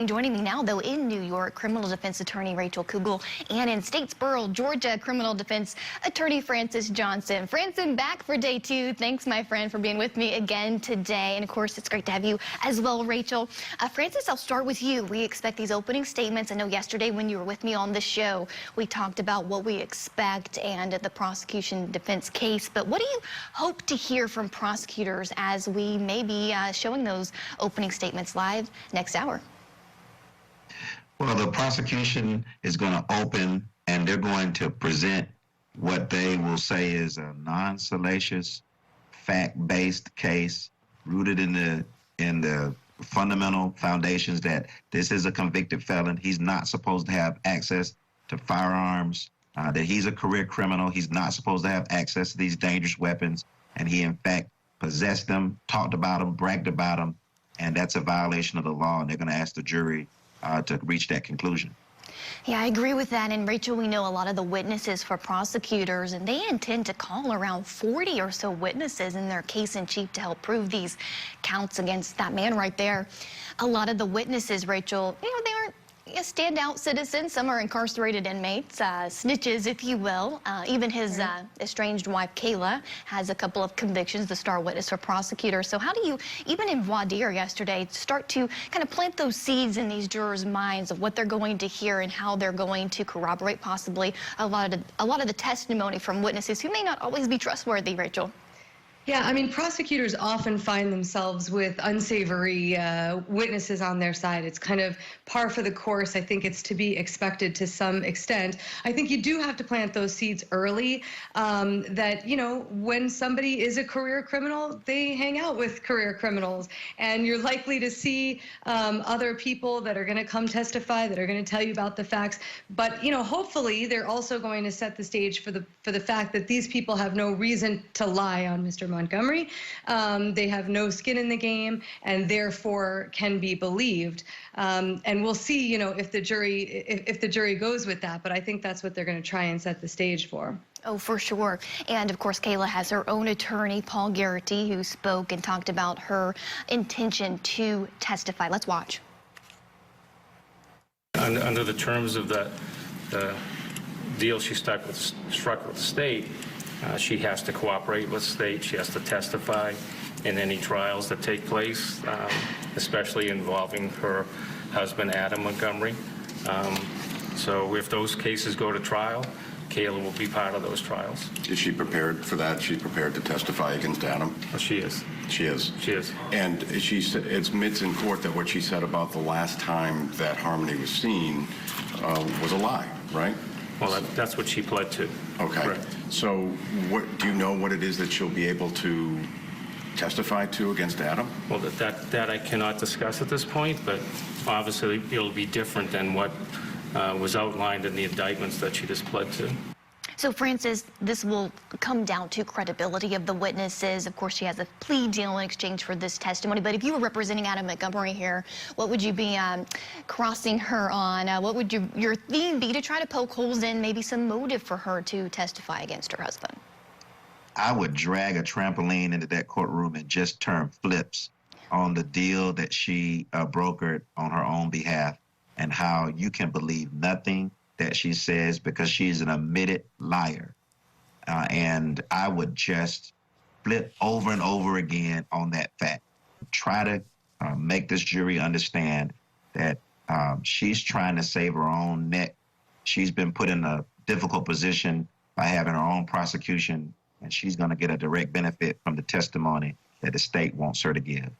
Joining me now, though, in New York, criminal defense attorney Rachel Kugel, and in Statesboro, Georgia, criminal defense attorney Francis Johnson. Francis, back for day 2. Thanks, my friend, for being with me again today. And, of course, it's great to have you as well, Rachel. Francis, I'll start with you. We expect these opening statements. I know yesterday when you were with me on the show, we talked about what we expect and the prosecution defense case. But what do you hope to hear from prosecutors as we may be showing those opening statements live next hour? Well, the prosecution is going to open and they're going to present what they will say is a non-salacious, fact-based case rooted in the fundamental foundations that this is a convicted felon. He's not supposed to have access to firearms, that he's a career criminal. He's not supposed to have access to these dangerous weapons. And he, in fact, possessed them, talked about them, bragged about them, and that's a violation of the law. And they're going to ask the jury to reach that conclusion. Yeah, I agree with that. And Rachel, we know a lot of the witnesses for prosecutors, and they intend to call around 40 or so witnesses in their case in chief to help prove these counts against that man right there. A lot of the witnesses, Rachel, they aren't standout citizens. Some are incarcerated inmates, snitches, if you will. Even his estranged wife, Kayla, has a couple of convictions, the star witness for prosecutors. So how do you, even in voir dire yesterday, start to kind of plant those seeds in these jurors' minds of what they're going to hear and how they're going to corroborate possibly a lot of the testimony from witnesses who may not always be trustworthy, Rachel? Yeah, I mean, prosecutors often find themselves with unsavory witnesses on their side. It's kind of par for the course. I think it's to be expected to some extent. I think you do have to plant those seeds early, that, you know, when somebody is a career criminal, they hang out with career criminals. And you're likely to see other people that are going to come testify, that are going to tell you about the facts. But, you know, hopefully they're also going to set the stage for the fact that these people have no reason to lie on Mr. Montgomery. They have no skin in the game and therefore can be believed. And we'll see, you know, if the jury goes with that. But I think that's what they're going to try and set the stage for. Oh, for sure. And, of course, Kayla has her own attorney, Paul Garrity, who spoke and talked about her intention to testify. Let's watch. Under the terms of the deal she struck with the state, she has to cooperate with state. She has to testify in any trials that take place, especially involving her husband, Adam Montgomery. So if those cases go to trial, Kayla will be part of those trials. Is she prepared for that? She's prepared to testify against Adam? Well, she is. She is? She is. And she admits in court that what she said about the last time that Harmony was seen was a lie, right? Well, that's what she pled to. Okay. Correct. So what do you know what it is that she'll be able to testify to against Adam? Well, that I cannot discuss at this point, but obviously it'll be different than what was outlined in the indictments that she just pled to. So, Francis, this will come down to credibility of the witnesses. Of course, she has a plea deal in exchange for this testimony. But if you were representing Adam Montgomery here, what would you be crossing her on? What would your theme be to try to poke holes in maybe some motive for her to testify against her husband? I would drag a trampoline into that courtroom and just turn flips on the deal that she brokered on her own behalf and how you can believe nothing that she says because she's an admitted liar. And I would just flip over and over again on that fact. Try to make this jury understand that she's trying to save her own neck. She's been put in a difficult position by having her own prosecution, and she's going to get a direct benefit from the testimony that the state wants her to give.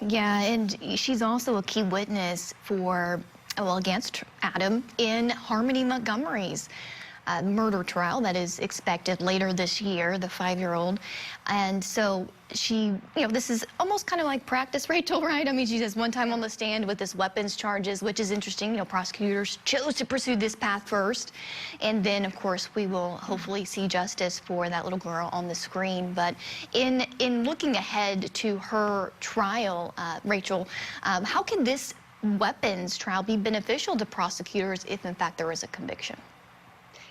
Yeah, and she's also a key witness for, well, against Adam in Harmony Montgomery's murder trial that is expected later this year, the 5-year-old. And so she, you know, this is almost kind of like practice, Rachel, right? I mean, she says one time on the stand with this weapons charges, which is interesting. You know, prosecutors chose to pursue this path first. And then, of course, we will hopefully see justice for that little girl on the screen. But in looking ahead to her trial, Rachel, how can this weapons trial be beneficial to prosecutors if, in fact, there is a conviction?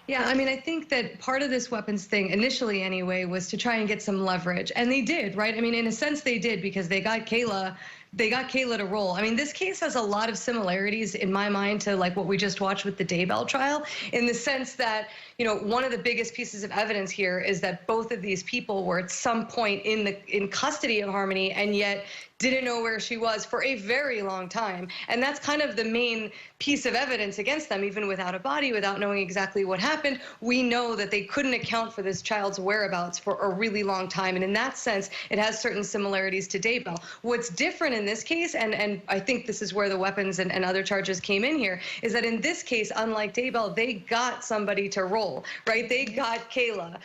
Yeah, I mean, I think that part of this weapons thing, initially anyway, was to try and get some leverage. And they did, right? I mean, in a sense, they did, because they got Kayla they got Kayla to roll. I mean, this case has a lot of similarities in my mind to like what we just watched with the Daybell trial, in the sense that, you know, one of the biggest pieces of evidence here is that both of these people were at some point in custody of Harmony, and yet didn't know where she was for a very long time. And that's kind of the main piece of evidence against them, even without a body, without knowing exactly what happened. We know that they couldn't account for this child's whereabouts for a really long time. And in that sense, it has certain similarities to Daybell. What's different in this case, and I think this is where the weapons and other charges came in here, is that in this case, unlike Daybell, they got somebody to roll, right? They got Kayla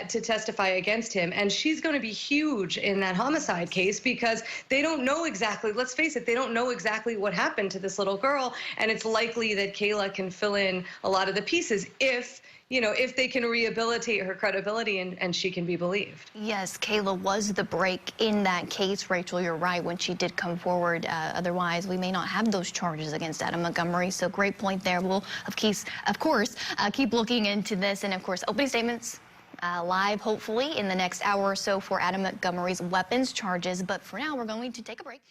to testify against him. And she's going to be huge in that homicide case, because they don't know exactly, let's face it, they don't know exactly what happened to this little girl. And it's likely that Kayla can fill in a lot of the pieces if, you know, if they can rehabilitate her credibility and she can be believed. Yes, Kayla was the break in that case, Rachel. You're right, when she did come forward. Otherwise, we may not have those charges against Adam Montgomery. So great point there. We'll, of course, keep looking into this. And, of course, opening statements live, hopefully, in the next hour or so for Adam Montgomery's weapons charges. But for now, we're going to take a break.